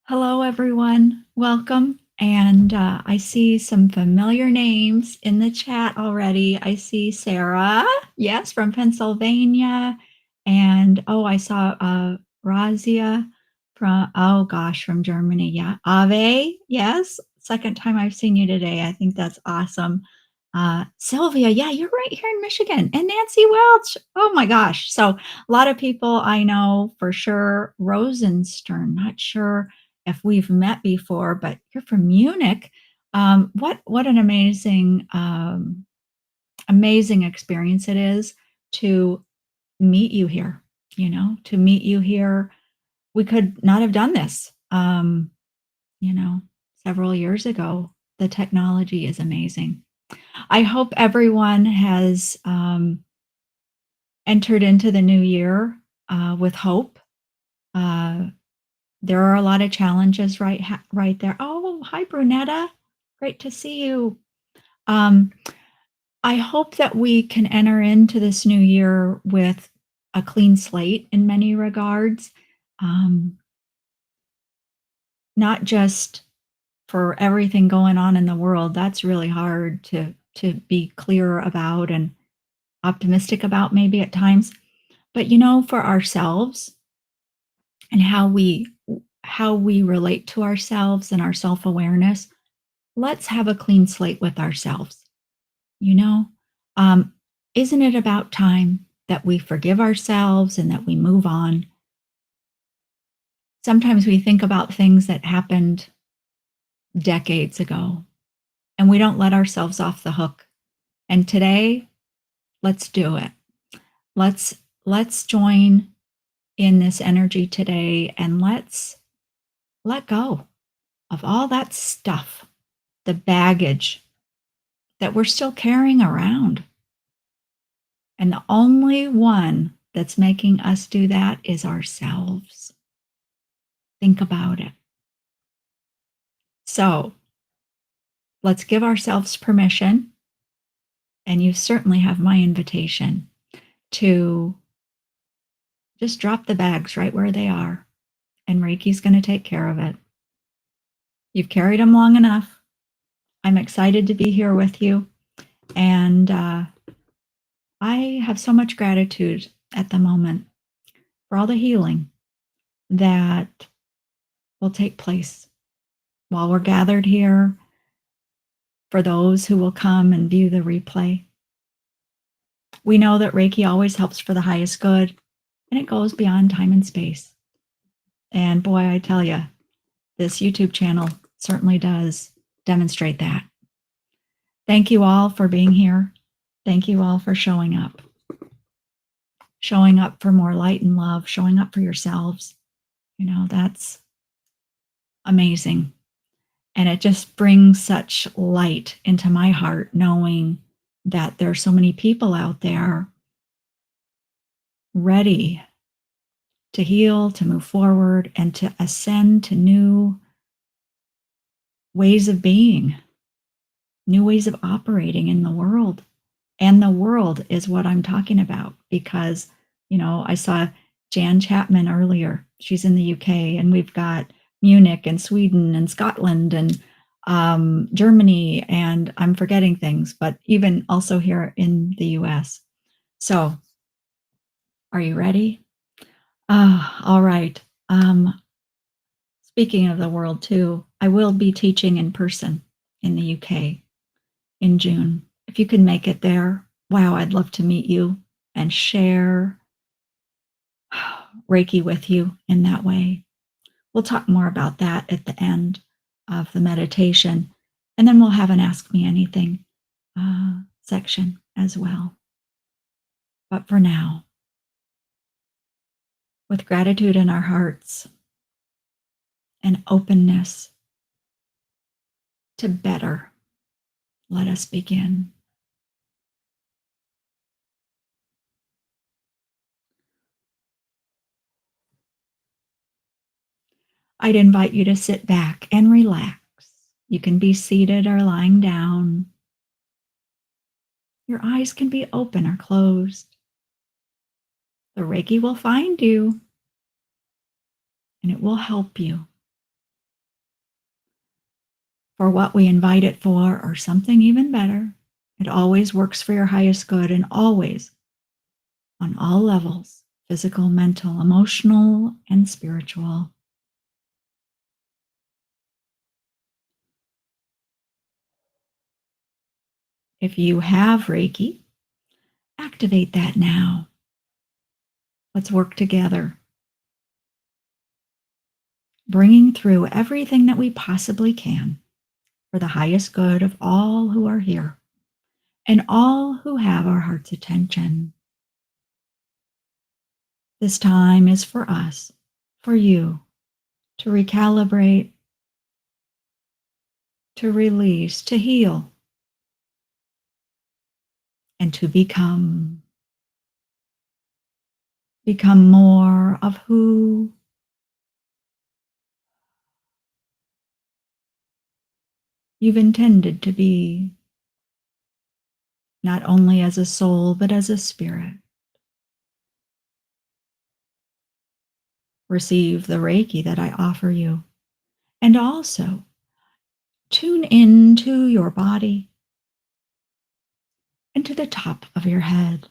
Hello, everyone. Welcome. And I see some familiar names in the chat already. I see Sarah, yes, from Pennsylvania. And oh, I saw Razia from, oh gosh, from Germany. Yeah. Ave, yes. Second time I've seen you today. I think that's awesome. Sylvia, yeah, you're right here in Michigan. And Nancy Welch. Oh my gosh. So a lot of people I know for sure. Rosenstern, not sure if we've met before, but you're from Munich. What an amazing experience it is to meet you here. To meet you here. We could not have done this, you know, several years ago. The technology is amazing. I hope everyone has entered into the new year with hope. Uh, There are a lot of challenges right there. Oh, hi, Brunetta. Great to see you. Um, I hope that we can enter into this new year with a clean slate in many regards, um, not just for everything going on in the world. That's really hard to be clear about and optimistic about maybe at times. But for ourselves and how we relate to ourselves and our self-awareness, let's have a clean slate with ourselves. You know, um, isn't it about time that we forgive ourselves and that we move on? Sometimes we think about things that happened decades ago and we don't let ourselves off the hook. And today, let's do it. Let's join in this energy today and let's let go of all that stuff, the baggage that we're still carrying around. And the only one that's making us do that is ourselves. Think about it. So let's give ourselves permission, and you certainly have my invitation to just drop the bags right where they are, and Reiki's going to take care of it. You've carried them long enough. I'm excited to be here with you, and I have so much gratitude at the moment for all the healing that will take place while we're gathered here, for those who will come and view the replay. We know that Reiki always helps for the highest good, and it goes beyond time and space. And boy, I tell you, this YouTube channel certainly does demonstrate that. Thank you all for being here. Thank you all for showing up for more light and love, showing up for yourselves. That's amazing. And it just brings such light into my heart, knowing that there are so many people out there ready to heal, to move forward, and to ascend to new ways of being, new ways of operating in the world. And the world is what I'm talking about because, I saw Jan Chapman earlier. She's in the UK, and we've got Munich and Sweden and Scotland and Germany, and I'm forgetting things, but even also here in the US. So, are you ready? All right. Speaking of the world too, I will be teaching in person in the UK in June. If you can make it there, wow, I'd love to meet you and share Reiki with you in that way. We'll talk more about that at the end of the meditation. And then we'll have an Ask Me Anything section as well. But for now, with gratitude in our hearts and openness to better, let us begin. I'd invite you to sit back and relax. You can be seated or lying down. Your eyes can be open or closed. The Reiki will find you and it will help you for what we invite it for, or something even better. It always works for your highest good, and always on all levels: physical, mental, emotional, and spiritual. If you have Reiki, activate that now. Let's work together, bringing through everything that we possibly can for the highest good of all who are here and all who have our heart's attention. This time is for us, for you, to recalibrate, to release, to heal, and to become more of who you've intended to be, not only as a soul, but as a spirit. Receive the Reiki that I offer you, and also tune into your body and to the top of your head.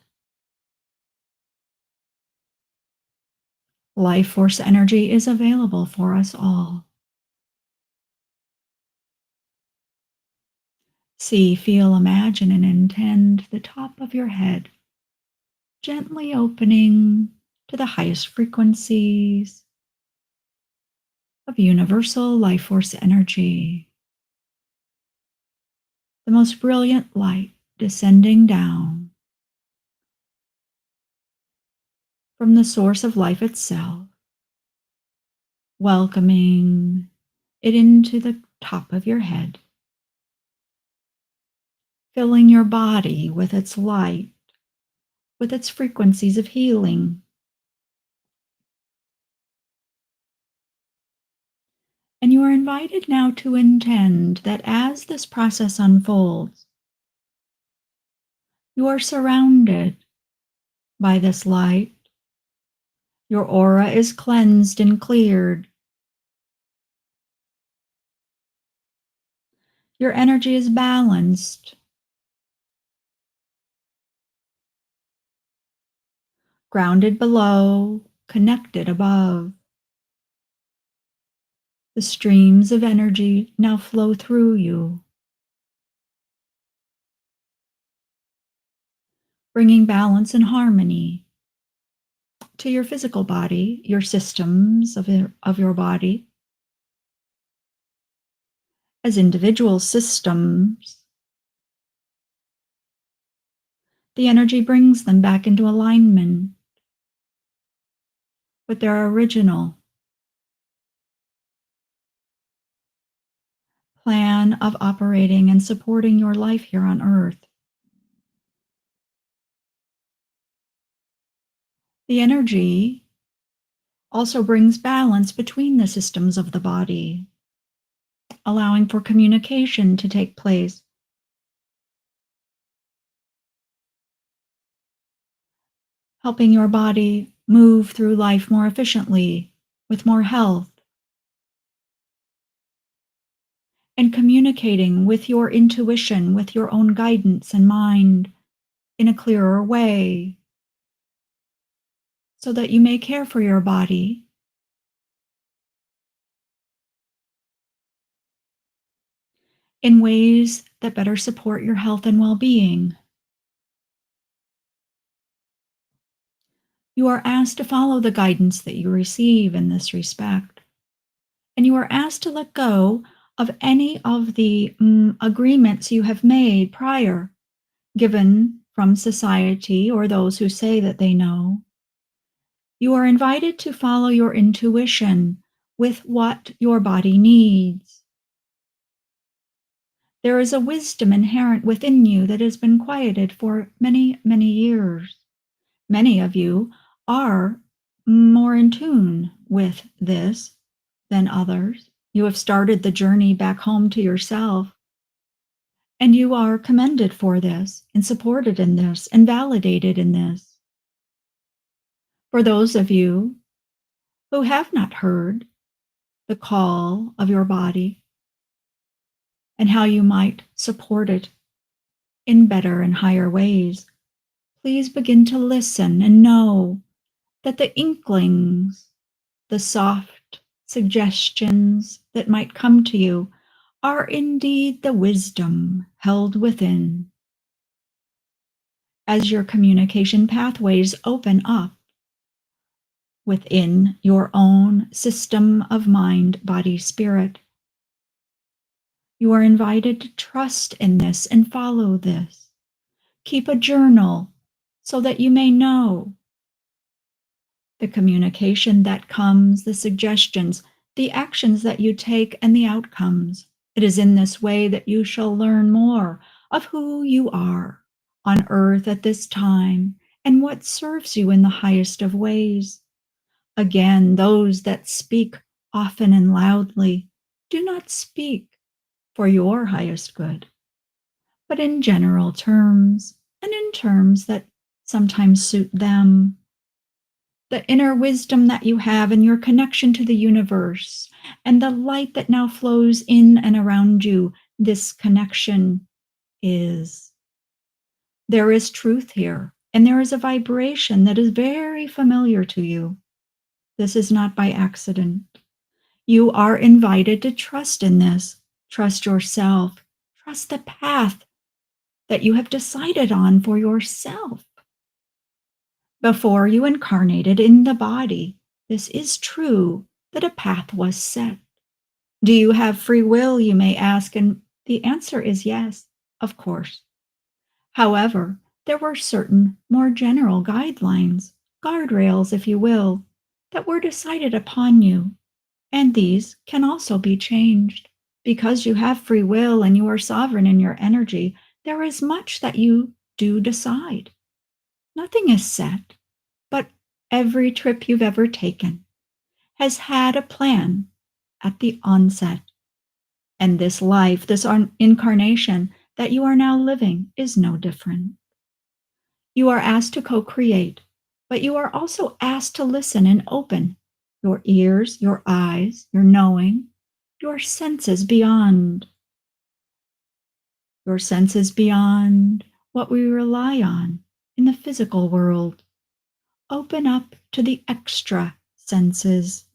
Life force energy is available for us all. See, feel, imagine, and intend the top of your head gently opening to the highest frequencies of universal life force energy, the most brilliant light descending down from the source of life itself, welcoming it into the top of your head, filling your body with its light, with its frequencies of healing. And you are invited now to intend that as this process unfolds, you are surrounded by this light. Your aura is cleansed and cleared. Your energy is balanced, grounded below, connected above. The streams of energy now flow through you, bringing balance and harmony to your physical body, your systems of your body. As individual systems, the energy brings them back into alignment with their original plan of operating and supporting your life here on earth. The energy also brings balance between the systems of the body, allowing for communication to take place, helping your body move through life more efficiently, with more health, and communicating with your intuition, with your own guidance and mind in a clearer way, so that you may care for your body in ways that better support your health and well-being. You are asked to follow the guidance that you receive in this respect, and you are asked to let go of any of the agreements you have made prior, given from society or those who say that they know. You are invited to follow your intuition with what your body needs. There is a wisdom inherent within you that has been quieted for many, many years. Many of you are more in tune with this than others. You have started the journey back home to yourself, and you are commended for this, and supported in this, and validated in this. For those of you who have not heard the call of your body, and how you might support it in better and higher ways, please begin to listen and know that the inklings, the soft suggestions that might come to you, are indeed the wisdom held within. As your communication pathways open up within your own system of mind, body, spirit, you are invited to trust in this and follow this. Keep a journal so that you may know the communication that comes, the suggestions, the actions that you take, and the outcomes. It is in this way that you shall learn more of who you are on earth at this time and what serves you in the highest of ways. Again, those that speak often and loudly do not speak for your highest good, but in general terms and in terms that sometimes suit them. The inner wisdom that you have and your connection to the universe and the light that now flows in and around you, this connection is. There is truth here, and there is a vibration that is very familiar to you. This is not by accident. You are invited to trust in this. Trust yourself. Trust the path that you have decided on for yourself. Before you incarnated in the body, this is true that a path was set. Do you have free will, you may ask, and the answer is yes, of course. However, there were certain more general guidelines, guardrails, if you will, that were decided upon you, and these can also be changed. Because you have free will and you are sovereign in your energy, there is much that you do decide. Nothing is set. But every trip you've ever taken has had a plan at the onset. And this life, this incarnation that you are now living is no different. You are asked to co-create, but you are also asked to listen and open your ears, your eyes, your knowing, your senses beyond what we rely on in the physical world. Open up to the extra senses,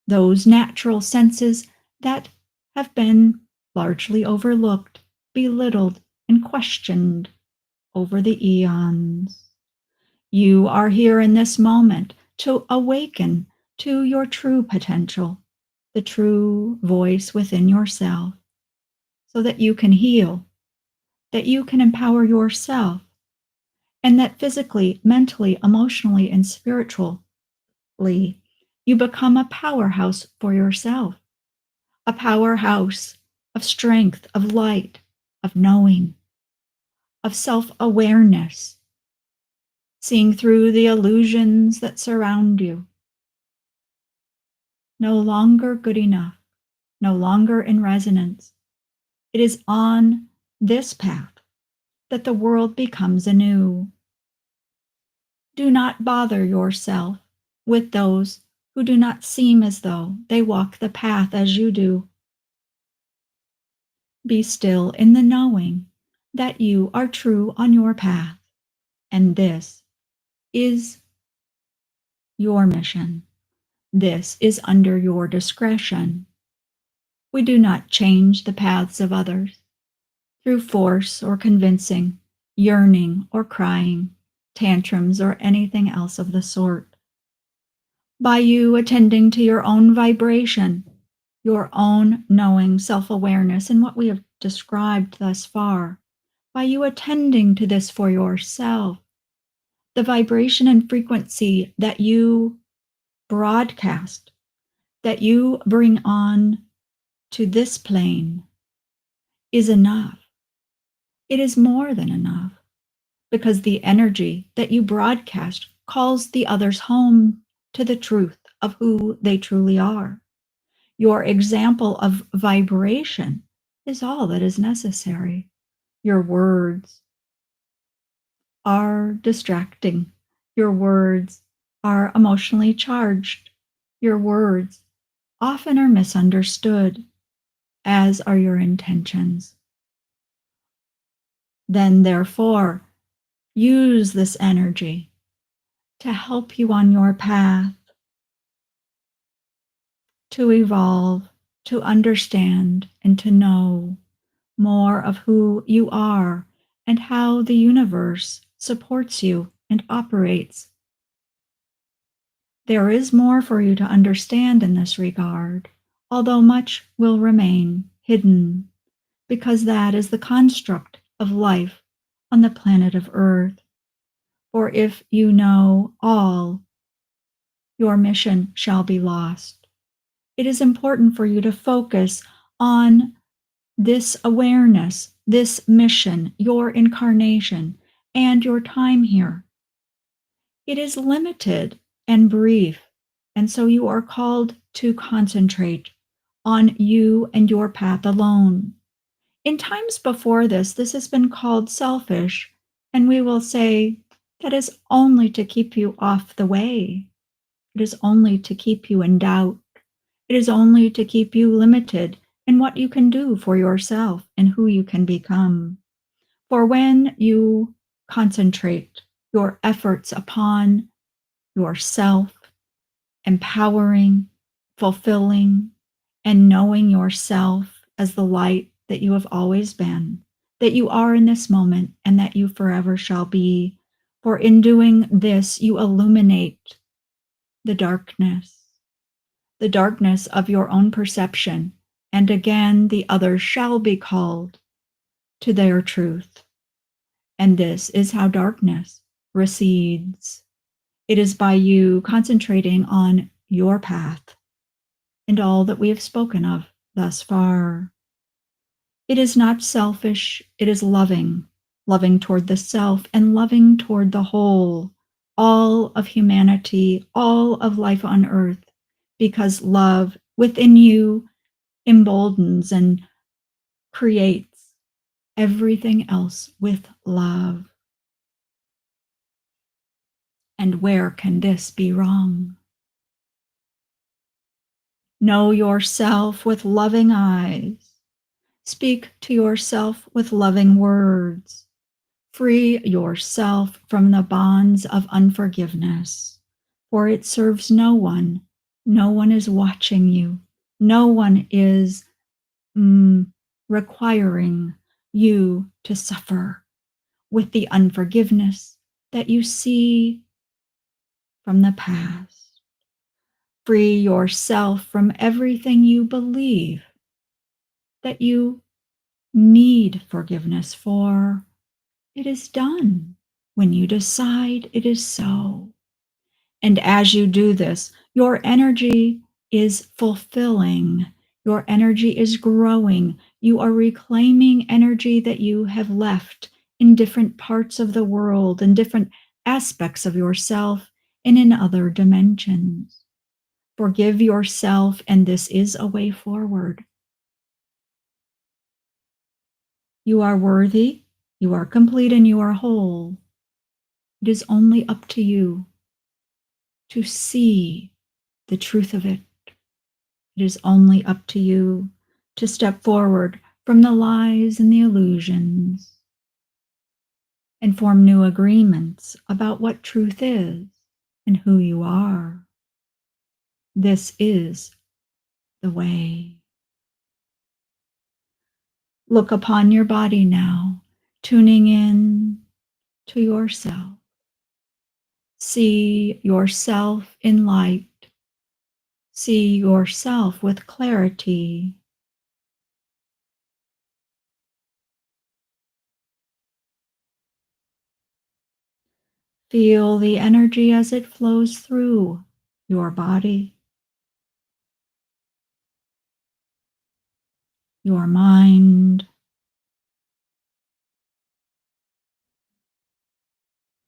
those natural senses that have been largely overlooked, belittled, and questioned over the eons. You are here in this moment to awaken to your true potential, the true voice within yourself, so that you can heal, that you can empower yourself, and that physically, mentally, emotionally, and spiritually, you become a powerhouse for yourself, a powerhouse of strength, of light, of knowing, of self-awareness, seeing through the illusions that surround you. No longer good enough, no longer in resonance. It is on this path that the world becomes anew. Do not bother yourself with those who do not seem as though they walk the path as you do. Be still in the knowing that you are true on your path, and this is your mission. This is under your discretion. We do not change the paths of others through force or convincing, yearning or crying, tantrums or anything else of the sort. By you attending to your own vibration, your own knowing, self-awareness, and what we have described thus far, by you attending to this for yourself, the vibration and frequency that you broadcast, that you bring on to this plane is enough. It is more than enough, because the energy that you broadcast calls the others home to the truth of who they truly are. Your example of vibration is all that is necessary. Your words are distracting. Your words are emotionally charged. Your words often are misunderstood. as are your intentions. Then, therefore, use this energy to help you on your path to evolve, to understand, and to know more of who you are and how the universe supports you and operates. There is more for you to understand in this regard, although much will remain hidden, because that is the construct of life on the planet of Earth. For if you know all, your mission shall be lost. It is important for you to focus on this awareness, this mission, your incarnation, and your time here. It is limited and brief, and so you are called to concentrate on you and your path alone. In times before this has been called selfish, and we will say that is only to keep you off the way. It is only to keep you in doubt. It is only to keep you limited in what you can do for yourself and who you can become. For when you concentrate your efforts upon yourself, empowering, fulfilling, and knowing yourself as the light that you have always been, that you are in this moment, and that you forever shall be. For in doing this, you illuminate the darkness of your own perception, and again the others shall be called to their truth. And this is how darkness recedes. It is by you concentrating on your path and all that we have spoken of thus far. It is not selfish, it is loving, loving toward the self and loving toward the whole, all of humanity, all of life on earth, because love within you emboldens and creates everything else with love. And where can this be wrong? Know yourself with loving eyes. Speak to yourself with loving words. Free yourself from the bonds of unforgiveness, for it serves no one. No one is watching you. No one is requiring you to suffer with the unforgiveness that you see from the past. Free yourself from everything you believe that you need forgiveness for. It is done when you decide it is so. And as you do this, your energy is fulfilling. Your energy is growing. You are reclaiming energy that you have left in different parts of the world, in different aspects of yourself, and in other dimensions. Forgive yourself, and this is a way forward. You are worthy, you are complete, and you are whole. It is only up to you to see the truth of it. It is only up to you to step forward from the lies and the illusions and form new agreements about what truth is and who you are. This is the way. Look upon your body now, tuning in to yourself. See yourself in light. See yourself with clarity. Feel the energy as it flows through your body, your mind,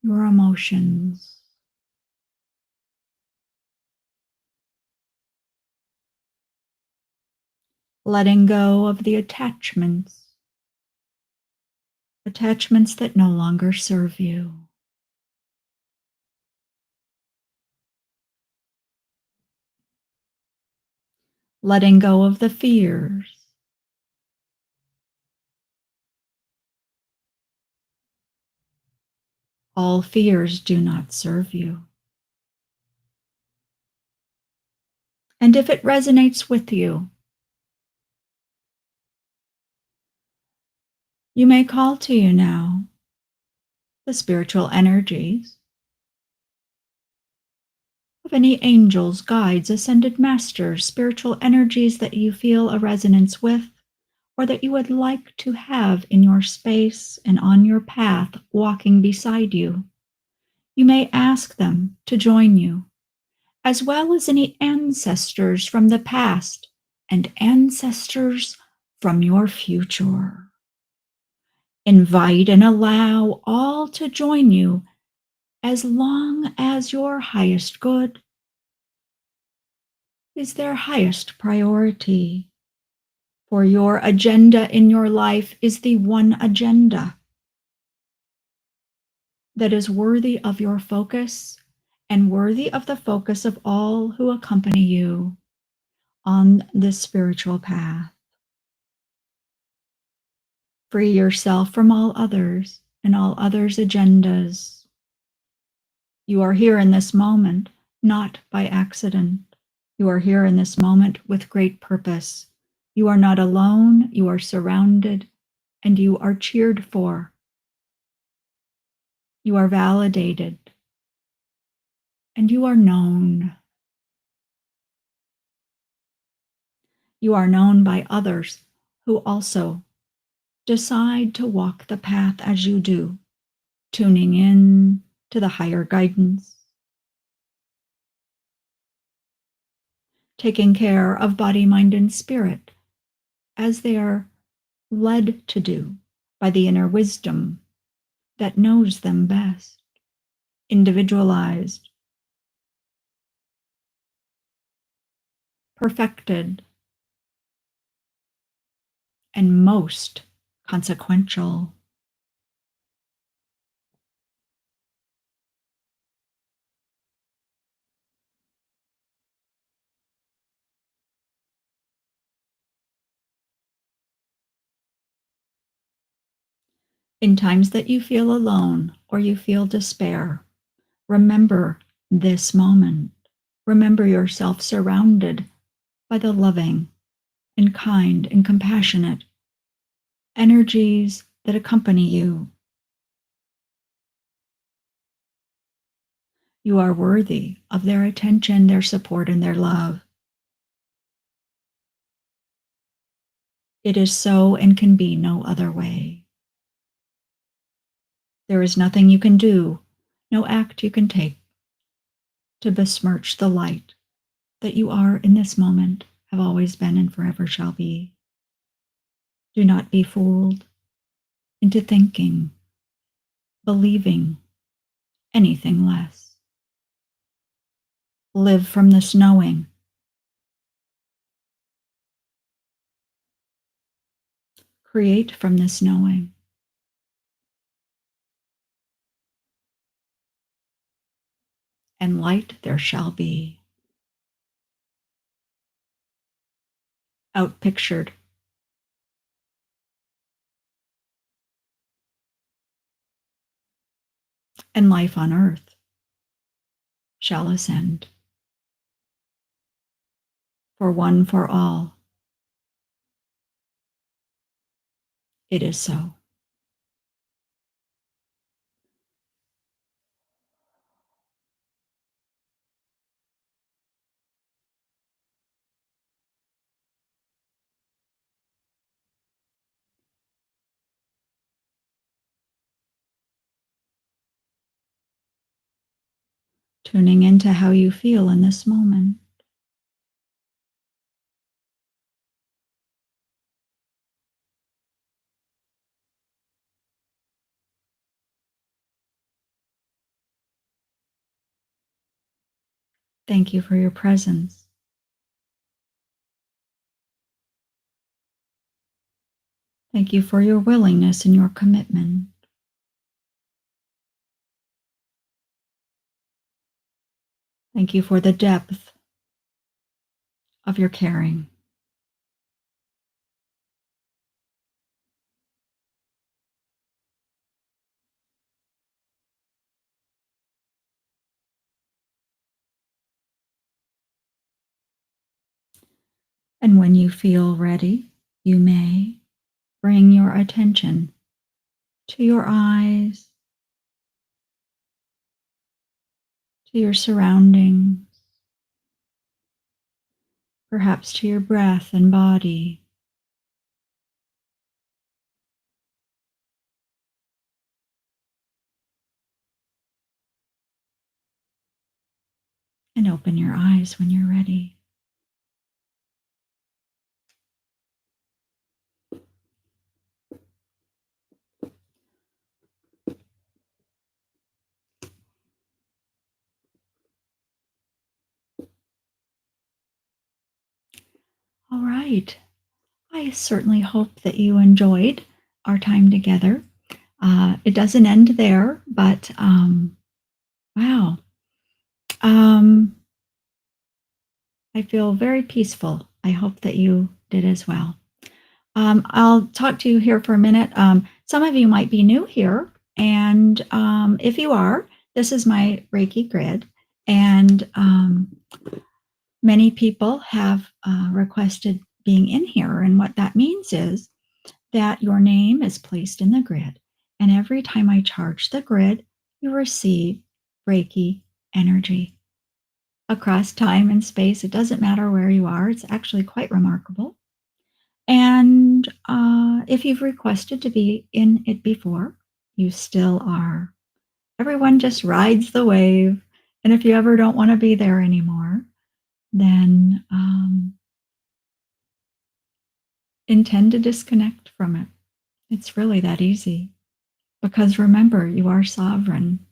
your emotions. Letting go of the attachments that no longer serve you. Letting go of the fears All fears do not serve you. And if it resonates with you, you may call to you now the spiritual energies of any angels, guides, ascended masters, spiritual energies that you feel a resonance with, or that you would like to have in your space and on your path walking beside you. You may ask them to join you, as well as any ancestors from the past and ancestors from your future. Invite and allow all to join you as long as your highest good is their highest priority. For your agenda in your life is the one agenda that is worthy of your focus and worthy of the focus of all who accompany you on this spiritual path. Free yourself from all others and all others' agendas. You are here in this moment, not by accident. You are here in this moment with great purpose. You are not alone, you are surrounded, and you are cheered for. You are validated, and you are known. You are known by others who also decide to walk the path as you do, tuning in to the higher guidance, taking care of body, mind, and spirit as they are led to do by the inner wisdom that knows them best, individualized, perfected, and most consequential. In times that you feel alone or you feel despair, remember this moment. Remember yourself surrounded by the loving and kind and compassionate energies that accompany you. You are worthy of their attention, their support, and their love. It is so and can be no other way. There is nothing you can do, no act you can take to besmirch the light that you are in this moment, have always been, and forever shall be. Do not be fooled into thinking, believing anything less. Live from this knowing. Create from this knowing. And light there shall be. Outpictured. And life on earth shall ascend. For one, for all. It is so. Tuning into how you feel in this moment. Thank you for your presence. Thank you for your willingness and your commitment. Thank you for the depth of your caring. And when you feel ready, you may bring your attention to your eyes, to your surroundings, perhaps to your breath and body, and open your eyes when you're ready. All right. I certainly hope that you enjoyed our time together. It doesn't end there, but wow. Um, I feel very peaceful. I hope that you did as well. I'll talk to you here for a minute. Some of you might be new here, and if you are, this is my Reiki grid, and many people have requested being in here. And what that means is that your name is placed in the grid, and every time I charge the grid, you receive Reiki energy across time and space. It doesn't matter where you are. It's actually quite remarkable. And if you've requested to be in it before, you still are. Everyone just rides the wave. And if you ever don't want to be there anymore, then intend to disconnect from it. It's really that easy. Because remember, you are sovereign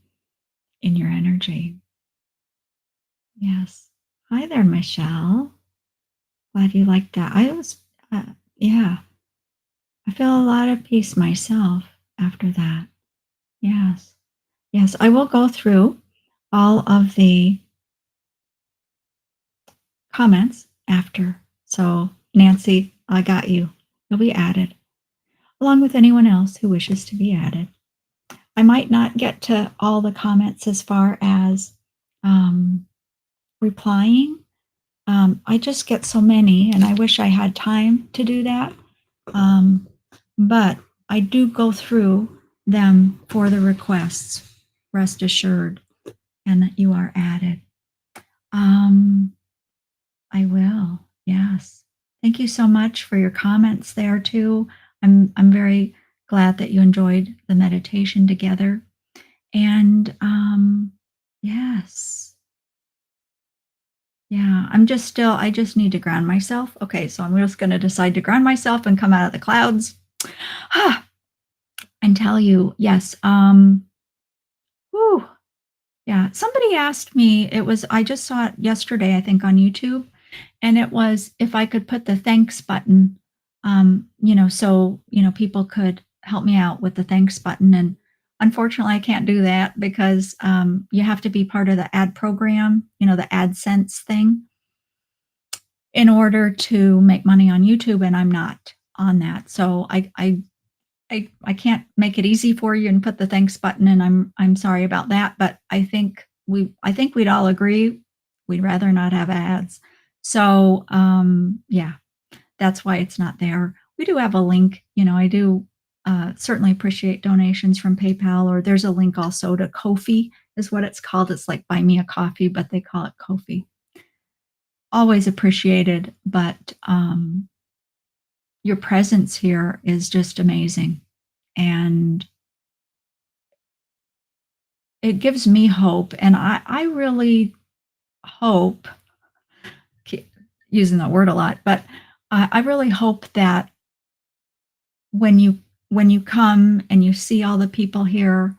in your energy. Yes. Hi there, Michelle. Glad you liked that. Yeah, I feel a lot of peace myself after that. Yes. Yes, I will go through all of the comments after. So, Nancy, I got you. You'll be added, along with anyone else who wishes to be added. I might not get to all the comments as far as replying. I just get so many, and I wish I had time to do that. Um, but I do go through them for the requests, rest assured, and that you are added. Um, I will. Yes. Thank you so much for your comments there too. I'm very glad that you enjoyed the meditation together. And yes. Yeah, I just need to ground myself. Okay, so I'm just going to decide to ground myself and come out of the clouds and tell you, yes. Whew, yeah, somebody asked me, I just saw it yesterday, I think on YouTube, and it was if I could put the thanks button, so, people could help me out with the thanks button. And unfortunately, I can't do that because you have to be part of the ad program, the AdSense thing in order to make money on YouTube, and I'm not on that. So I can't make it easy for you and put the thanks button, and I'm sorry about that, but I think we'd all agree we'd rather not have ads. So yeah, that's why it's not there. We do have a link. I do certainly appreciate donations from PayPal, or there's a link also to Ko-fi, is what it's called. It's like Buy Me a Coffee, but they call it Ko-fi. Always appreciated, but your presence here is just amazing. And it gives me hope. And I really hope, keep using that word a lot, but I really hope that when you come and you see all the people here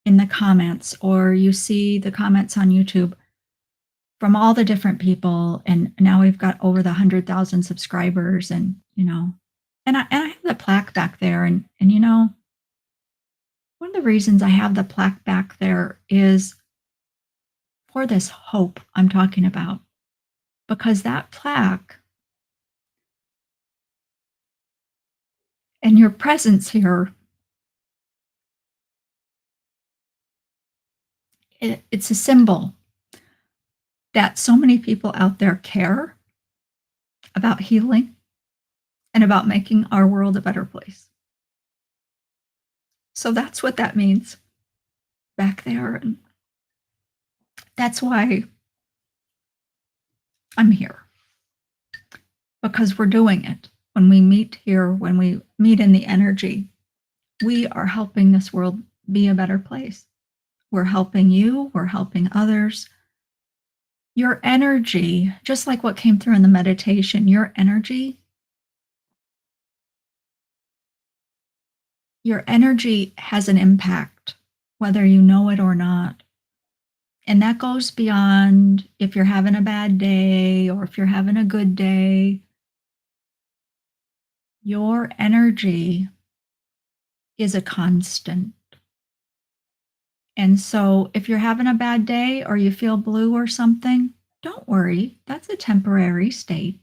in the comments, or you see the comments on YouTube from all the different people, and now we've got over the 100,000 subscribers, and and I have the plaque back there, and one of the reasons I have the plaque back there is for this hope I'm talking about, because that plaque and your presence here, it's a symbol that so many people out there care about healing, and about making our world a better place. So that's what that means back there. And that's why I'm here, because we're doing it. When we meet here, when we meet in the energy, we are helping this world be a better place. We're helping you, we're helping others. Your energy, just like what came through in the meditation, your energy has an impact, whether you know it or not. And that goes beyond if you're having a bad day or if you're having a good day. Your energy is a constant. And so if you're having a bad day or you feel blue or something, don't worry. That's a temporary state.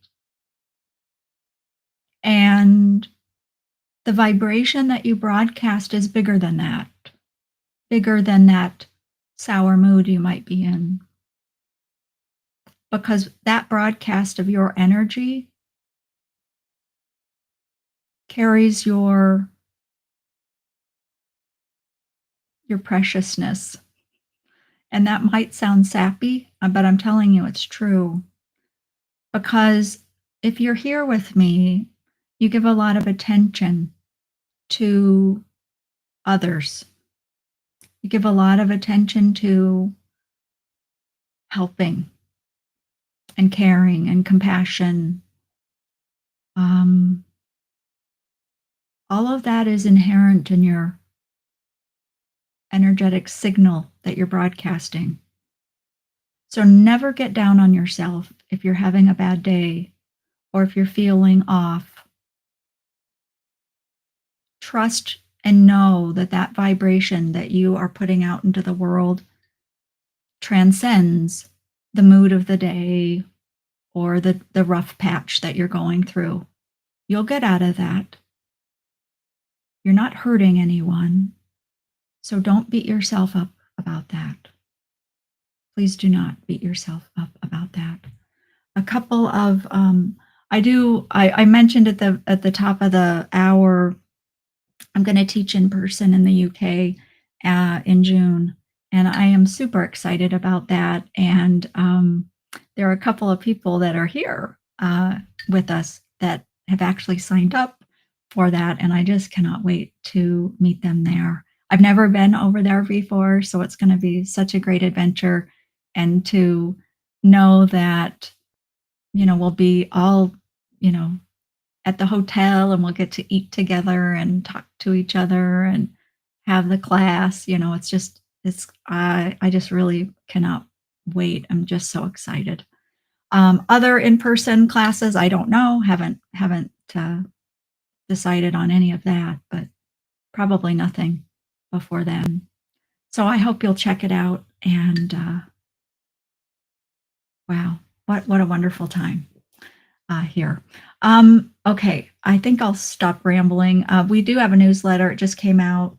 And the vibration that you broadcast is bigger than that sour mood you might be in. Because that broadcast of your energy carries your preciousness. And that might sound sappy, but I'm telling you it's true. Because if you're here with me, you give a lot of attention to others. You give a lot of attention to helping and caring and compassion. All of that is inherent in your energetic signal that you're broadcasting. So never get down on yourself if you're having a bad day or if you're feeling off. Trust and know that that vibration that you are putting out into the world transcends the mood of the day or the rough patch that you're going through. You'll get out of that. You're not hurting anyone. So don't beat yourself up about that. Please do not beat yourself up about that. A couple of I mentioned at the top of the hour, I'm going to teach in person in the UK in June, and I am super excited about that. And there are a couple of people that are here with us that have actually signed up for that, and I just cannot wait to meet them there. I've never been over there before, so it's going to be such a great adventure, and to know that we'll be all at the hotel and we'll get to eat together and talk to each other and have the class. I just really cannot wait. I'm just so excited. Other in-person classes, I don't know, haven't decided on any of that, but probably nothing before then. So I hope you'll check it out. And wow, what a wonderful time here. Okay, I think I'll stop rambling. We do have a newsletter. It just came out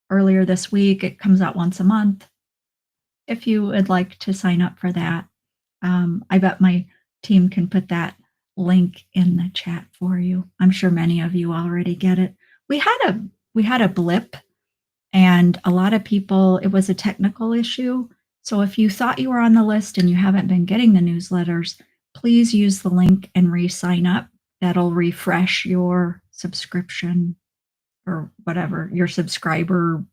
earlier this week. It comes out once a month. If you would like to sign up for that, I bet my team can put that link in the chat for you. I'm sure many of you already get it. We had a blip, and a lot of people, it was a technical issue. So if you thought you were on the list and you haven't been getting the newsletters, please use the link and re-sign up. That'll refresh your subscription or whatever, your subscriber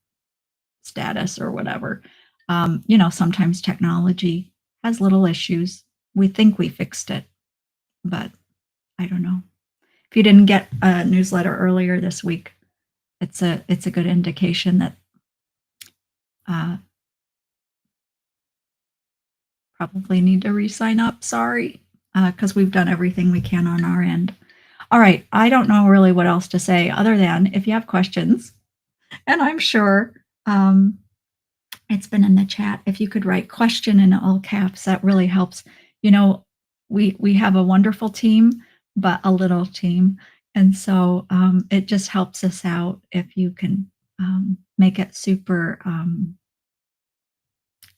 status or whatever. Sometimes technology has little issues. We think we fixed it, but I don't know. If you didn't get a newsletter earlier this week, it's a good indication that probably need to re-sign up. Sorry, because we've done everything we can on our end. All right, I don't know really what else to say other than if you have questions, and I'm sure it's been in the chat. If you could write question in all caps, that really helps. We have a wonderful team, but a little team, and so it just helps us out if you can make it super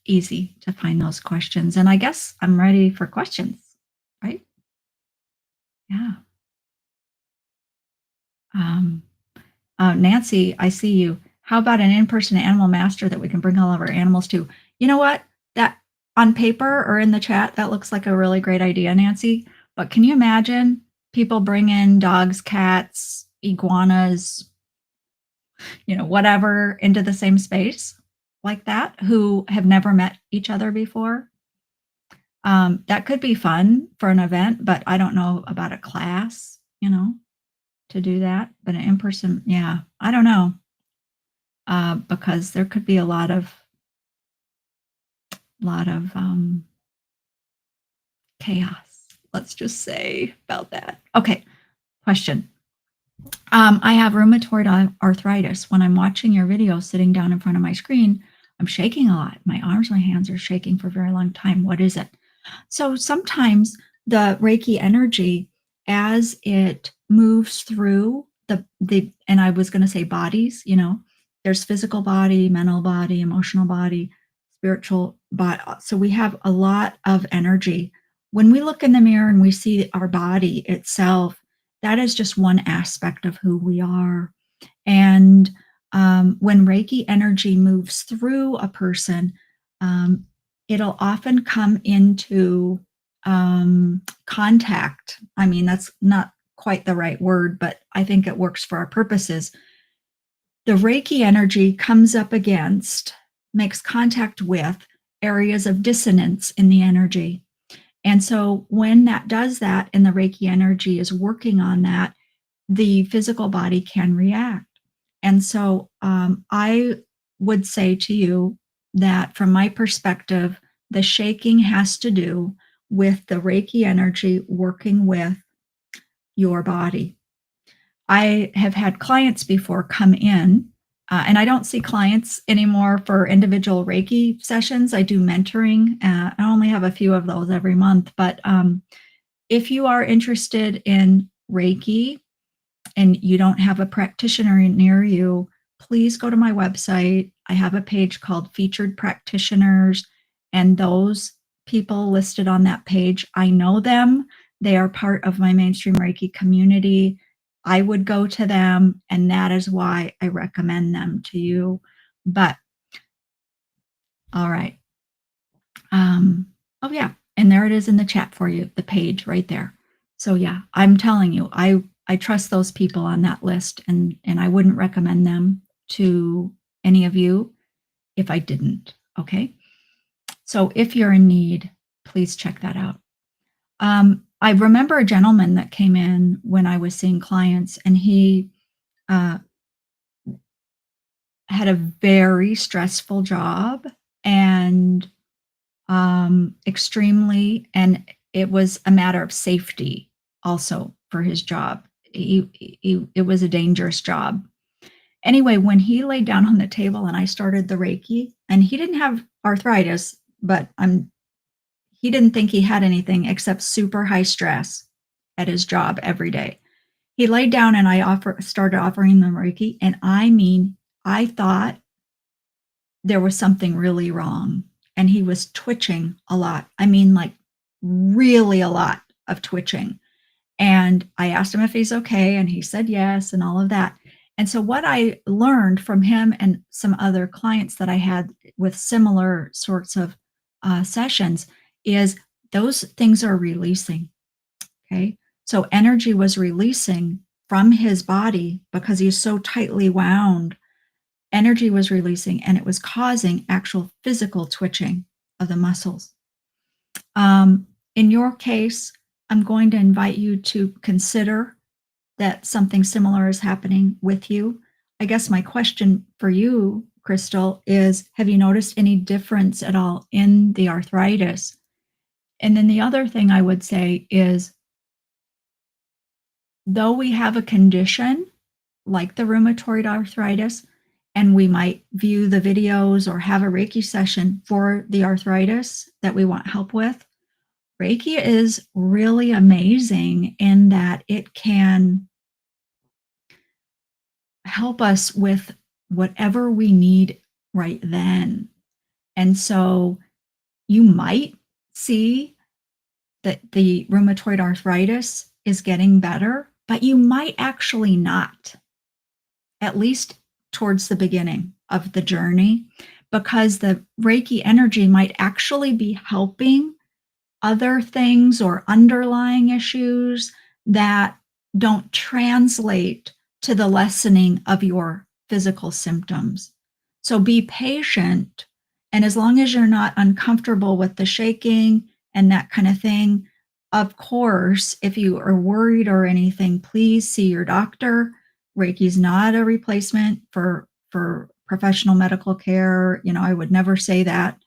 easy to find those questions. And I guess I'm ready for questions, right? Yeah. Um, Nancy, I see you. How about an in-person animal master that we can bring all of our animals to? You know what? That on paper or in the chat, that looks like a really great idea, Nancy. But can you imagine people bring in dogs, cats, iguanas, whatever into the same space like that who have never met each other before? That could be fun for an event, but I don't know about a class, to do that. But an in-person, yeah, I don't know. Because there could be a lot of chaos. Let's just say about that. Okay, question. I have rheumatoid arthritis. When I'm watching your video sitting down in front of my screen, I'm shaking a lot. My arms, my hands are shaking for a very long time. What is it? So sometimes the Reiki energy, as it moves through the and I was going to say bodies, there's physical body, mental body, emotional body, spiritual body. So we have a lot of energy. When we look in the mirror and we see our body itself, that is just one aspect of who we are. And when Reiki energy moves through a person, um, it'll often come into contact. I mean, that's not quite the right word, but I think it works for our purposes. The Reiki energy comes up against, makes contact with areas of dissonance in the energy. And so when that does that and the Reiki energy is working on that, the physical body can react. And so I would say to you that from my perspective, the shaking has to do with the Reiki energy working with your body. I have had clients before come in, and I don't see clients anymore for individual Reiki sessions. I do mentoring. I only have a few of those every month. But if you are interested in Reiki, and you don't have a practitioner near you, please go to my website. I have a page called Featured Practitioners, and those people listed on that page, I know them. They are part of my mainstream Reiki community. I would go to them, and that is why I recommend them to you. But all right. Oh yeah, and there it is in the chat for you, the page right there. So yeah, I'm telling you, I trust those people on that list, and I wouldn't recommend them to any of you if I didn't. Okay, so if you're in need, please check that out. I remember a gentleman that came in when I was seeing clients, and he uh, had a very stressful job and extremely, and it was a matter of safety also for his job. It was a dangerous job. Anyway, when he laid down on the table and I started the Reiki, and he didn't have arthritis, but he didn't think he had anything except super high stress at his job every day. He laid down and I started offering them Reiki, and I mean, I thought there was something really wrong. And he was twitching a lot. I mean, like really a lot of twitching. And I asked him if he's okay, and he said yes, and all of that. And so, what I learned from him and some other clients that I had with similar sorts of sessions is those things are releasing. Okay. So, energy was releasing from his body because he's so tightly wound. Energy was releasing, and it was causing actual physical twitching of the muscles. In your case, I'm going to invite you to consider that something similar is happening with you. I guess my question for you, Crystal, is have you noticed any difference at all in the arthritis? And then the other thing I would say is, though we have a condition like the rheumatoid arthritis, and we might view the videos or have a Reiki session for the arthritis that we want help with, Reiki is really amazing in that it can help us with whatever we need right then. And so you might see that the rheumatoid arthritis is getting better, but you might actually not, at least towards the beginning of the journey, because the Reiki energy might actually be helping other things or underlying issues that don't translate to the lessening of your physical symptoms. So be patient. And as long as you're not uncomfortable with the shaking and that kind of thing, of course, if you are worried or anything, please see your doctor. Reiki is not a replacement for professional medical care. I would never say that.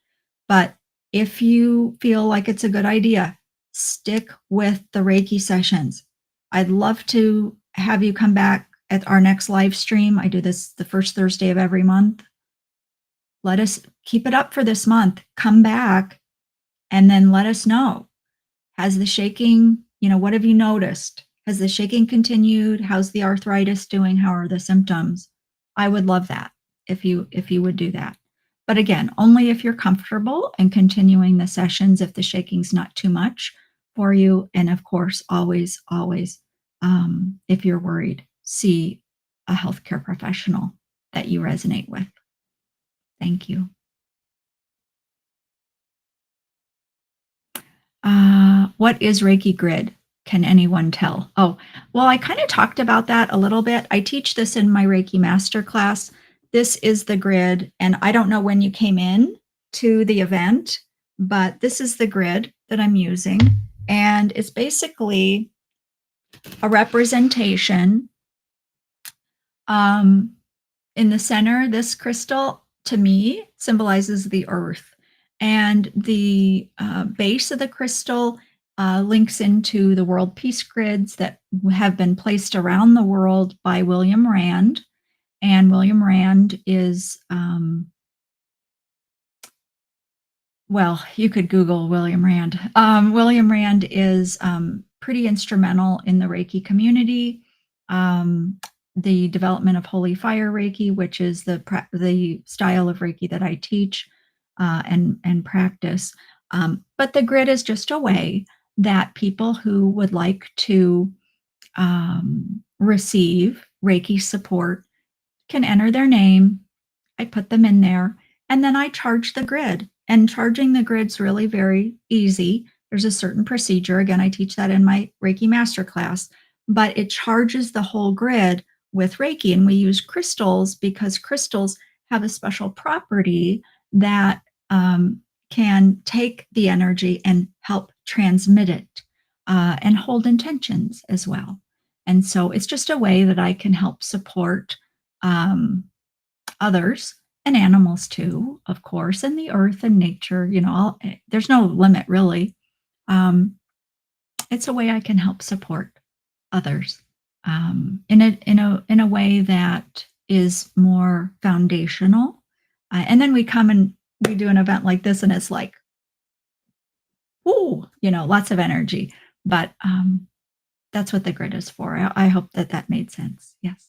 But if you feel like it's a good idea, stick with the Reiki sessions. I'd love to have you come back at our next live stream. I do this the first Thursday of every month. Let us keep it up for this month. Come back and then let us know. Has the shaking, what have you noticed? Has the shaking continued? How's the arthritis doing? How are the symptoms? I would love that if you would do that. But again, only if you're comfortable and continuing the sessions, if the shaking's not too much for you. And of course, always, always, if you're worried, see a healthcare professional that you resonate with. Thank you. What is Reiki grid? Can anyone tell? Oh, well, I kind of talked about that a little bit. I teach this in my Reiki masterclass. This is the grid, and I don't know when you came in to the event, but this is the grid that I'm using. And it's basically a representation. Um, in the center, this crystal to me symbolizes the earth. And the base of the crystal links into the world peace grids that have been placed around the world by William Rand. And William Rand is, well, you could Google William Rand. William Rand is pretty instrumental in the Reiki community. The development of Holy Fire Reiki, which is the style of Reiki that I teach and practice. But the grid is just a way that people who would like to receive Reiki support can enter their name. I put them in there, and then I charge the grid. And charging the grid's really very easy. There's a certain procedure. Again, I teach that in my Reiki masterclass, but it charges the whole grid with Reiki. And we use crystals because crystals have a special property that can take the energy and help transmit it and hold intentions as well. And so it's just a way that I can help support others and animals too, of course, and the earth and nature. There's no limit really. Um, it's a way I can help support others in a way that is more foundational. And then we come and we do an event like this, and it's like, ooh, lots of energy. But that's what the grid is for. I hope that made sense. Yes.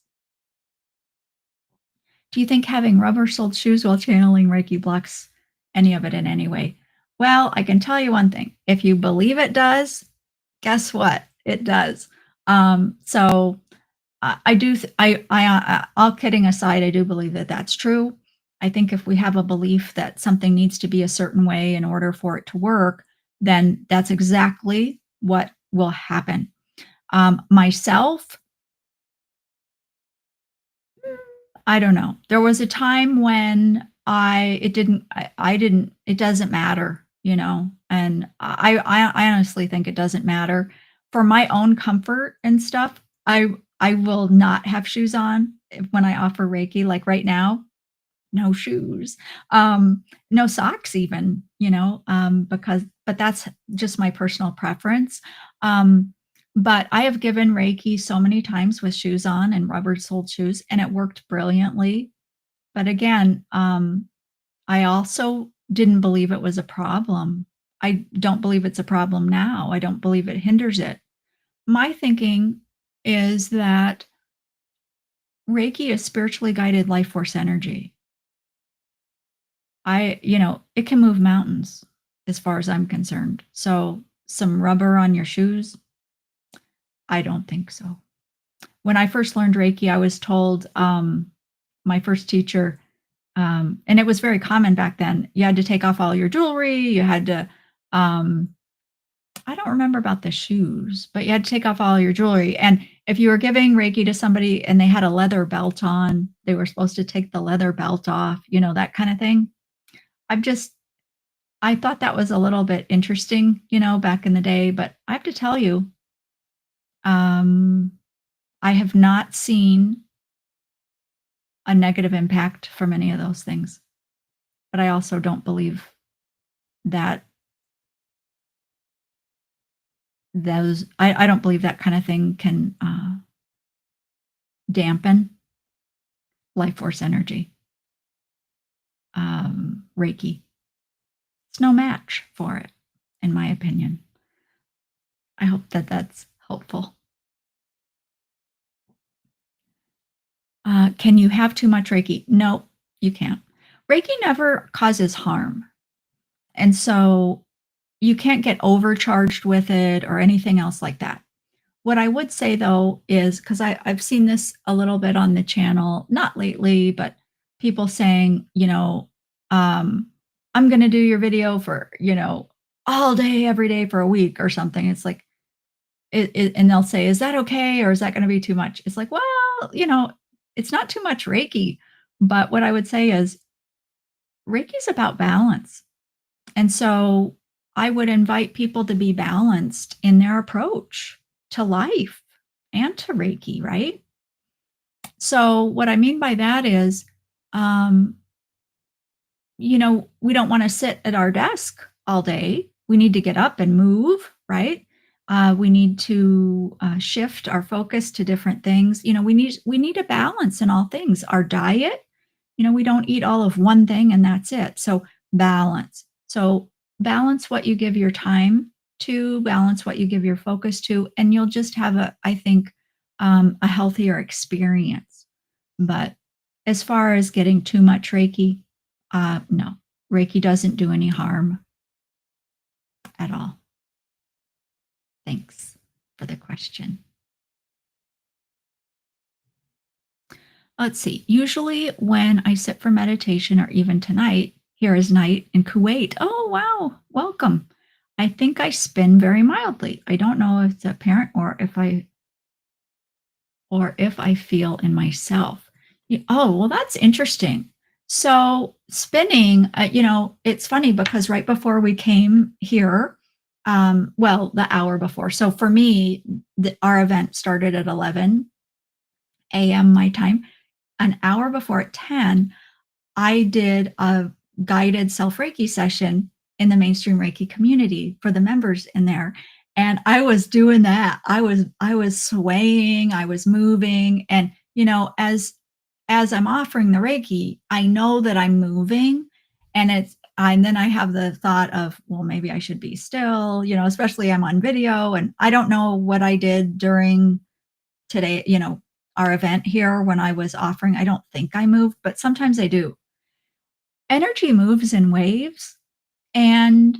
Do you think having rubber-soled shoes while channeling Reiki blocks any of it in any way? Well, I can tell you one thing. If you believe it does, guess what? It does. So I do. All kidding aside, I do believe that that's true. I think if we have a belief that something needs to be a certain way in order for it to work, then that's exactly what will happen. Myself, I don't know. There was a time when it doesn't matter, and I honestly think it doesn't matter. For my own comfort and stuff, I will not have shoes on when I offer Reiki, like right now, no shoes, no socks even, but that's just my personal preference. But I have given Reiki so many times with shoes on and rubber-soled shoes, and it worked brilliantly. But again, I also didn't believe it was a problem. I don't believe it's a problem now. I don't believe it hinders it. My thinking is that Reiki is spiritually guided life force energy. It can move mountains as far as I'm concerned. So some rubber on your shoes, I don't think so. When I first learned Reiki, I was told, my first teacher, and it was very common back then, you had to take off all your jewelry, you had to, um, I don't remember about the shoes, but you had to take off all your jewelry, and if you were giving Reiki to somebody and they had a leather belt on, they were supposed to take the leather belt off, that kinda thing. I've just I thought that was a little bit interesting, back in the day, but I have to tell you, um, I have not seen a negative impact from any of those things. But I also don't believe that I don't believe that kind of thing can dampen life force energy. Reiki, it's no match for it, in my opinion. I hope that that's helpful. Can you have too much Reiki? No, you can't. Reiki never causes harm. And so you can't get overcharged with it or anything else like that. What I would say though is because I've seen this a little bit on the channel, not lately, but people saying, I'm going to do your video for, all day, every day for a week or something. It's like, and they'll say, is that okay? Or is that going to be too much? It's like, well, it's not too much Reiki. But what I would say is Reiki is about balance. And so I would invite people to be balanced in their approach to life and to Reiki, right? So, what I mean by that is, um, we don't want to sit at our desk all day. We need to get up and move, right? We need to shift our focus to different things. We need a balance in all things. Our diet, we don't eat all of one thing and that's it. So balance. So balance what you give your time to, balance what you give your focus to, and you'll just have I think, a healthier experience. But as far as getting too much Reiki, no, Reiki doesn't do any harm at all. Thanks for the question. Let's see. Usually, when I sit for meditation, or even tonight, here is night in Kuwait. Oh, wow. Welcome. I think I spin very mildly. I don't know if it's apparent or if I feel in myself. Oh, well, that's interesting. So spinning, it's funny because right before we came here, well, the hour before. So for me, our event started at 11 a.m. my time. An hour before at 10, I did a guided self Reiki session in the mainstream Reiki community for the members in there. And I was doing that. I was swaying, I was moving. And, as I'm offering the Reiki, I know that I'm moving. And then I have the thought of, well, maybe I should be still, especially I'm on video. And I don't know what I did during today, our event here when I was offering. I don't think I moved, but sometimes I do. Energy moves in waves, and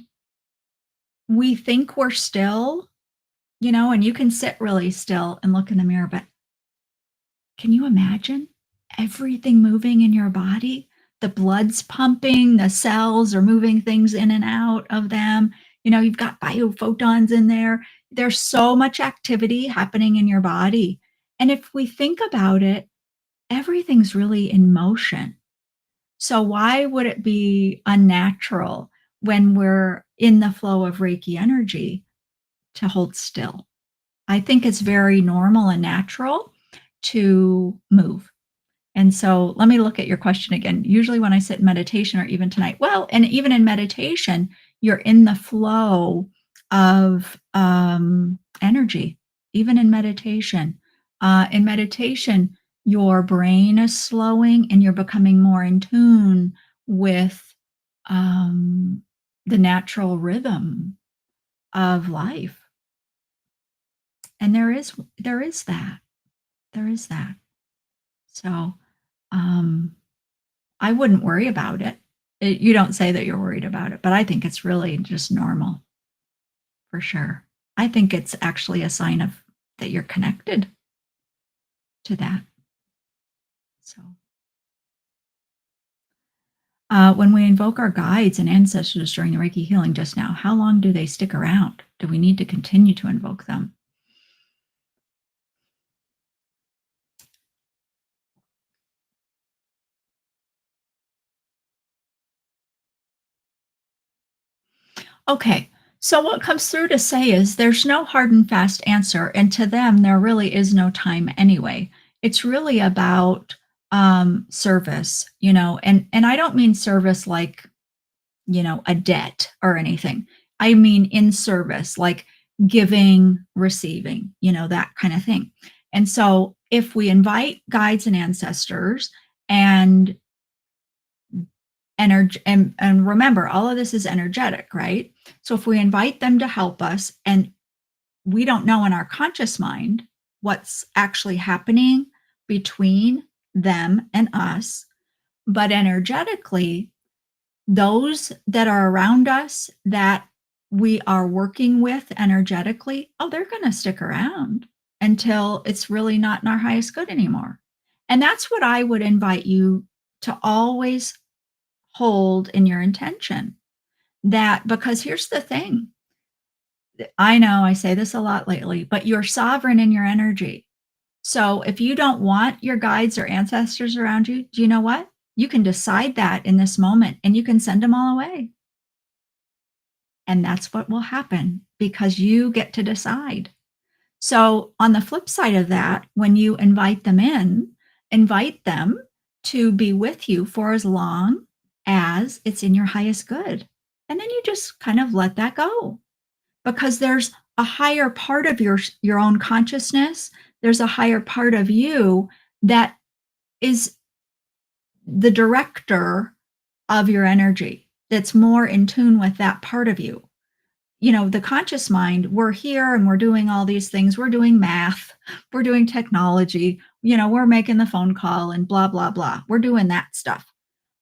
we think we're still, and you can sit really still and look in the mirror, but can you imagine everything moving in your body? The blood's pumping, the cells are moving things in and out of them. You've got biophotons in there. There's so much activity happening in your body. And if we think about it, everything's really in motion. So why would it be unnatural when we're in the flow of Reiki energy to hold still? I think it's very normal and natural to move. And so let me look at your question again. Usually when I sit in meditation or even tonight, well, and even in meditation, you're in the flow of energy, even in meditation. In meditation, your brain is slowing and you're becoming more in tune with um, the natural rhythm of life. And there is that. There is that. So um, I wouldn't worry about it. You don't say that you're worried about it, but I think it's really just normal for sure. I think it's actually a sign of that you're connected to that. So, when we invoke our guides and ancestors during the Reiki healing just now, how long do they stick around? Do we need to continue to invoke them? Okay. So what comes through to say is there's no hard and fast answer. And to them, there really is no time anyway. It's really about service, and I don't mean service like, a debt or anything. I mean in service, like giving, receiving, that kind of thing. And so if we invite guides and ancestors and energy and remember all of this is energetic, right? So if we invite them to help us and we don't know in our conscious mind what's actually happening between them and us, but energetically those that are around us that we are working with energetically, oh, they're going to stick around until it's really not in our highest good anymore. And that's what I would invite you to always hold in your intention, that because here's the thing, I know I say this a lot lately, but you're sovereign in your energy. So if you don't want your guides or ancestors around you, do you know what? You can decide that in this moment and you can send them all away. And that's what will happen because you get to decide. So, on the flip side of that, when you invite them in, invite them to be with you for as long as it's in your highest good. And then you just kind of let that go because there's a higher part of your own consciousness. There's a higher part of you that is the director of your energy, that's more in tune with that part of you. The conscious mind, we're here and we're doing all these things. We're doing math, we're doing technology, we're making the phone call and blah, blah, blah. We're doing that stuff.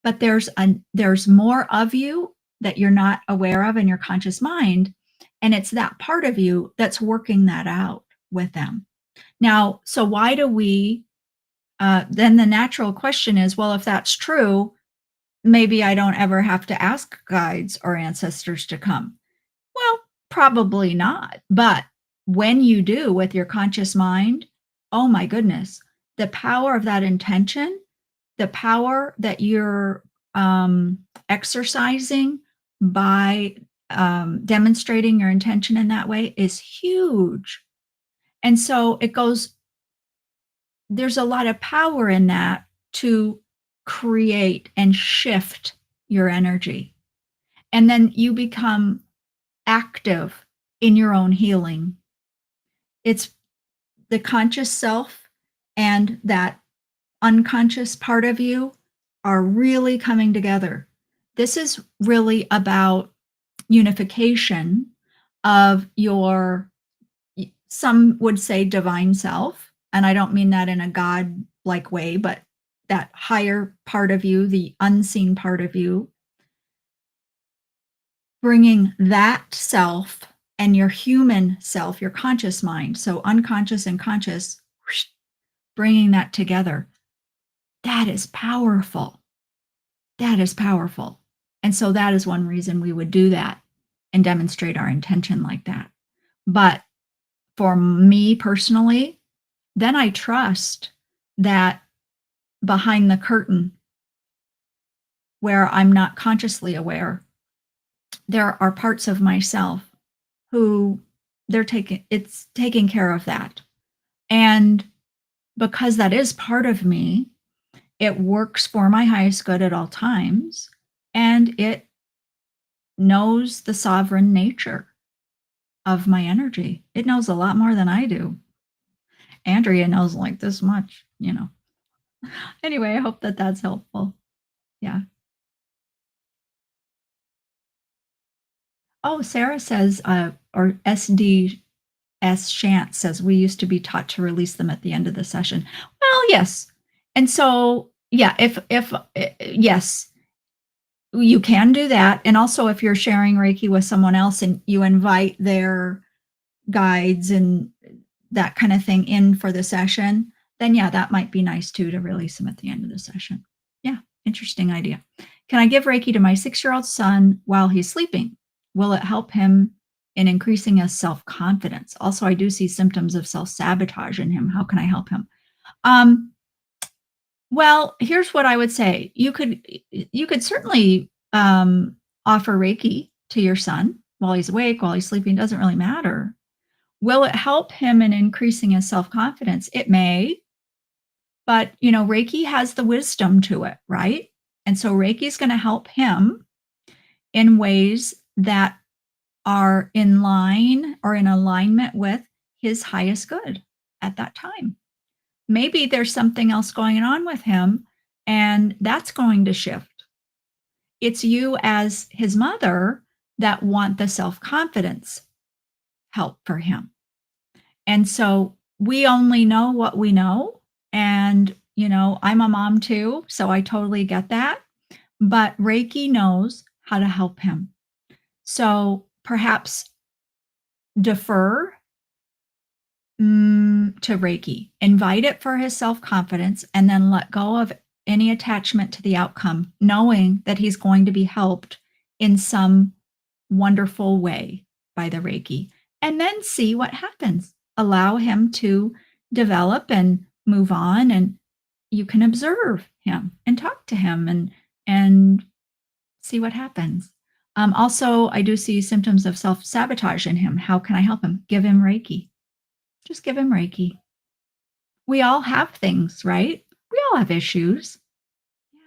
But there's more of you that you're not aware of in your conscious mind. And it's that part of you that's working that out with them. Now, so why do we, then the natural question is, well, if that's true, maybe I don't ever have to ask guides or ancestors to come. Well, probably not. But when you do with your conscious mind, oh my goodness, the power of that intention, the power that you're exercising by demonstrating your intention in that way is huge. And so there's a lot of power in that to create and shift your energy. And then you become active in your own healing. It's the conscious self and that unconscious part of you are really coming together. This is really about unification of your, some would say divine self. And I don't mean that in a God like way, but that higher part of you, the unseen part of you, bringing that self and your human self, your conscious mind, so unconscious and conscious, bringing that together. That is powerful. That is powerful. And so that is one reason we would do that and demonstrate our intention like that. But for me personally, then I trust that behind the curtain, where I'm not consciously aware, there are parts of myself who it's taking care of that. And because that is part of me, it works for my highest good at all times. And it knows the sovereign nature of my energy. It knows a lot more than I do. Andrea knows like this much. Anyway, I hope that that's helpful. Yeah. Oh, Sarah says, or SDS Shant says, we used to be taught to release them at the end of the session. Well, yes. And so, yeah, if yes, you can do that. And also if you're sharing Reiki with someone else and you invite their guides and that kind of thing in for the session, then yeah, that might be nice too, to release them at the end of the session. Yeah, interesting idea. Can I give Reiki to my 6-year-old son while he's sleeping? Will it help him in increasing his self-confidence? Also, I do see symptoms of self-sabotage in him. How can I help him? Um, well, here's what I would say. You could certainly offer Reiki to your son while he's awake, while he's sleeping, doesn't really matter. Will it help him in increasing his self-confidence? It may, but Reiki has the wisdom to it, right? And so Reiki is going to help him in ways that are in line or in alignment with his highest good at that time. Maybe there's something else going on with him and that's going to shift. It's you as his mother that want the self-confidence help for him. And so we only know what we know. And, I'm a mom too, so I totally get that. But Reiki knows how to help him. So perhaps defer to Reiki, invite it for his self confidence, and then let go of any attachment to the outcome, knowing that he's going to be helped in some wonderful way by the Reiki, and then see what happens. Allow him to develop and move on, and you can observe him and talk to him and see what happens. Also, I do see symptoms of self sabotage in him. How can I help him? Give him Reiki. Just give him Reiki. We all have things, right? We all have issues.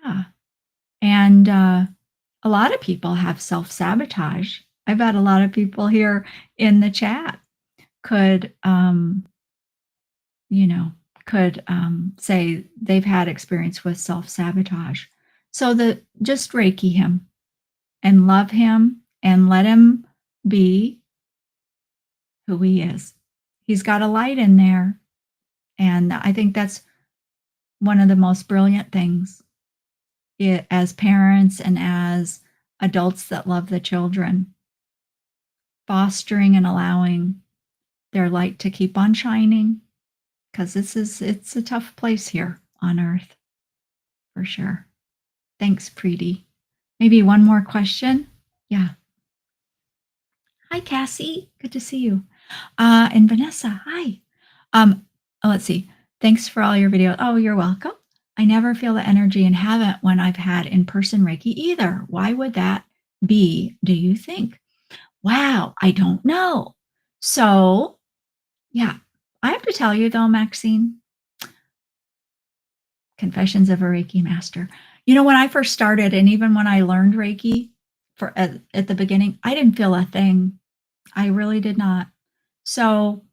Yeah. And a lot of people have self sabotage. I bet a lot of people here in the chat could, you know, could say they've had experience with self sabotage. So just Reiki him and love him and let him be who he is. He's got a light in there. And I think that's one of the most brilliant things as parents and as adults that love the children, fostering and allowing their light to keep on shining, because it's a tough place here on earth for sure. Thanks, Preeti. Maybe one more question. Yeah. Hi, Cassie. Good to see you. And Vanessa, hi. Let's see. Thanks for all your videos. Oh, you're welcome. I never feel the energy and haven't when I've had in-person Reiki either. Why would that be, do you think? Wow, I don't know. So, yeah, I have to tell you though, Maxine, Confessions of a Reiki Master. When I first started, and even when I learned Reiki at the beginning, I didn't feel a thing. I really did not. So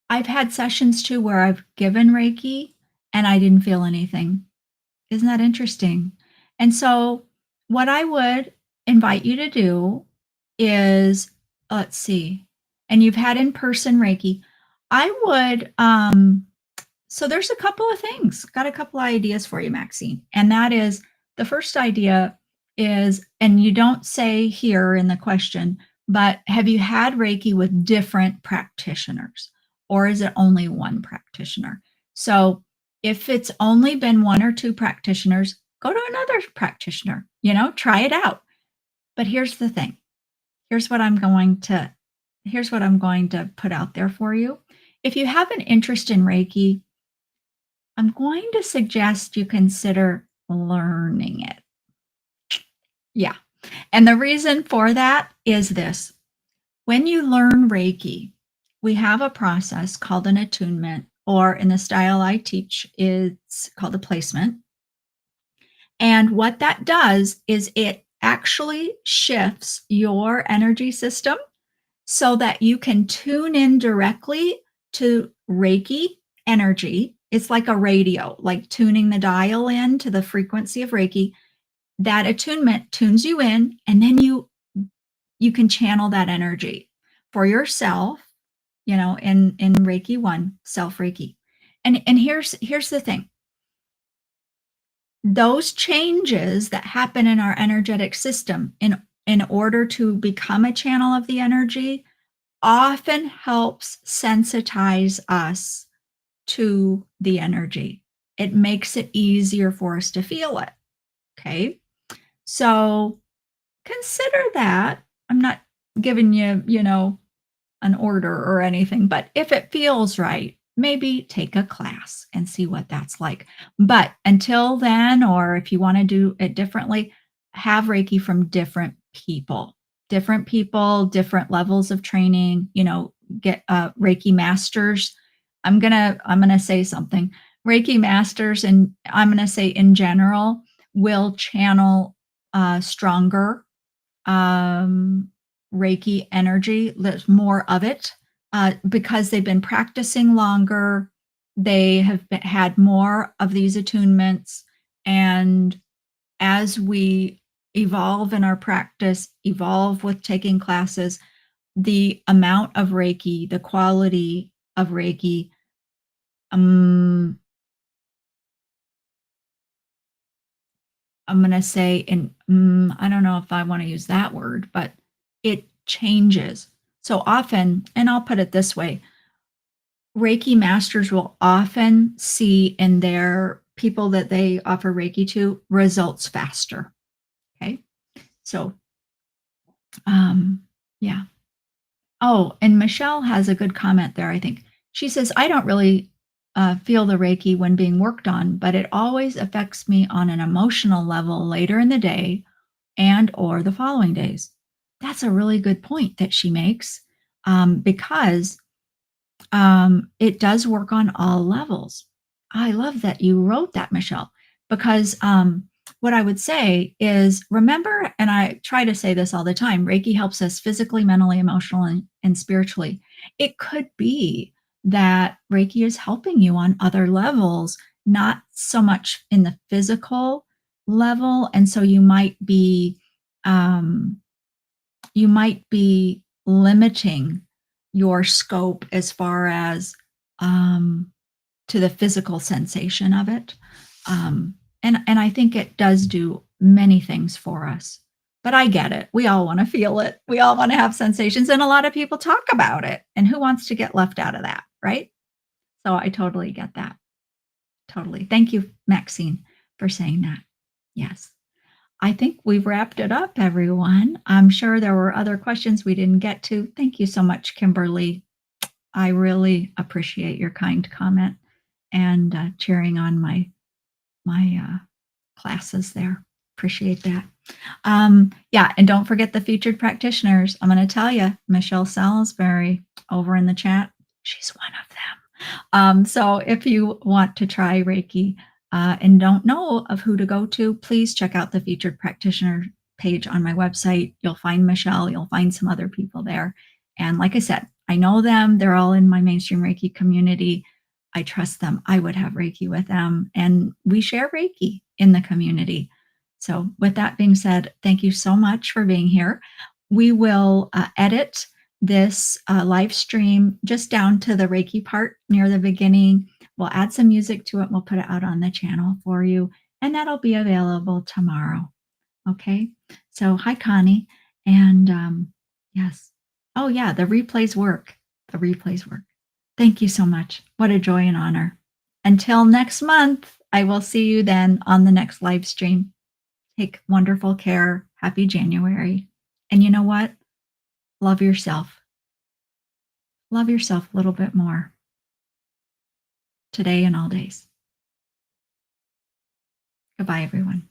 I've had sessions too where I've given Reiki and I didn't feel anything. Isn't that interesting? And so what I would invite you to do is, let's see, and you've had in-person Reiki, I would, so there's a couple of things, got a couple of ideas for you, Maxine. And that is, the first idea is, and you don't say here in the question, but have you had Reiki with different practitioners, or is it only one practitioner? So if it's only been one or two practitioners, go to another practitioner, try it out. But here's the thing. Here's what I'm going to put out there for you. If you have an interest in Reiki, I'm going to suggest you consider learning it. Yeah. And the reason for that is this. When you learn Reiki, we have a process called an attunement, or in the style I teach, it's called a placement. And what that does is it actually shifts your energy system so that you can tune in directly to Reiki energy. It's like a radio, like tuning the dial in to the frequency of Reiki. That attunement tunes you in, and then you can channel that energy for yourself, in Reiki 1, self Reiki. And here's the thing. Those changes that happen in our energetic system in order to become a channel of the energy often helps sensitize us to the energy. It makes it easier for us to feel it. Okay. So consider that. I'm not giving you, an order or anything, but if it feels right, maybe take a class and see what that's like. But until then, or if you want to do it differently, have Reiki from different people, different levels of training, get Reiki masters. I'm going to say something. Reiki masters, and I'm going to say in general, will channel stronger um, Reiki energy. There's more of it because they've been practicing longer. They have had more of these attunements. And as we evolve in our practice, evolve with taking classes, the amount of Reiki, the quality of Reiki, um, I'm going to say, in I don't know if I want to use that word, but it changes. So often, and I'll put it this way, Reiki masters will often see in their people that they offer Reiki to results faster. Okay. So, um, yeah. Oh, and Michelle has a good comment there, I think. She says, I don't really feel the Reiki when being worked on, but it always affects me on an emotional level later in the day and or the following days. That's a really good point that she makes, because it does work on all levels. I love that you wrote that, Michelle, because what I would say is remember, and I try to say this all the time, Reiki helps us physically, mentally, emotionally, and spiritually. It could be that Reiki is helping you on other levels, not so much in the physical level. And so um, you might be limiting your scope as far as um, to the physical sensation of it. And I think it does do many things for us. But I get it. We all want to feel it. We all want to have sensations, and a lot of people talk about it. And who wants to get left out of that, right? So I totally get that. Totally. Thank you, Maxine, for saying that. Yes. I think we've wrapped it up, everyone. I'm sure there were other questions we didn't get to. Thank you so much, Kimberly. I really appreciate your kind comment and cheering on my classes there. Appreciate that. Yeah, and don't forget the featured practitioners. I'm going to tell you, Michelle Salisbury over in the chat. She's one of them. So if you want to try Reiki and don't know of who to go to, please check out the featured practitioner page on my website. You'll find Michelle, you'll find some other people there. And like I said, I know them. They're all in my mainstream Reiki community. I trust them. I would have Reiki with them. And we share Reiki in the community. So, with that being said, thank you so much for being here. We will edit this live stream just down to the Reiki part near the beginning. We'll add some music to it. We'll put it out on the channel for you, and that'll be available tomorrow. Okay. So, hi, Connie. And yes. Oh, yeah. The replays work. The replays work. Thank you so much. What a joy and honor. Until next month, I will see you then on the next live stream. Take wonderful care. Happy January. And you know what? Love yourself. Love yourself a little bit more today and all days. Goodbye, everyone.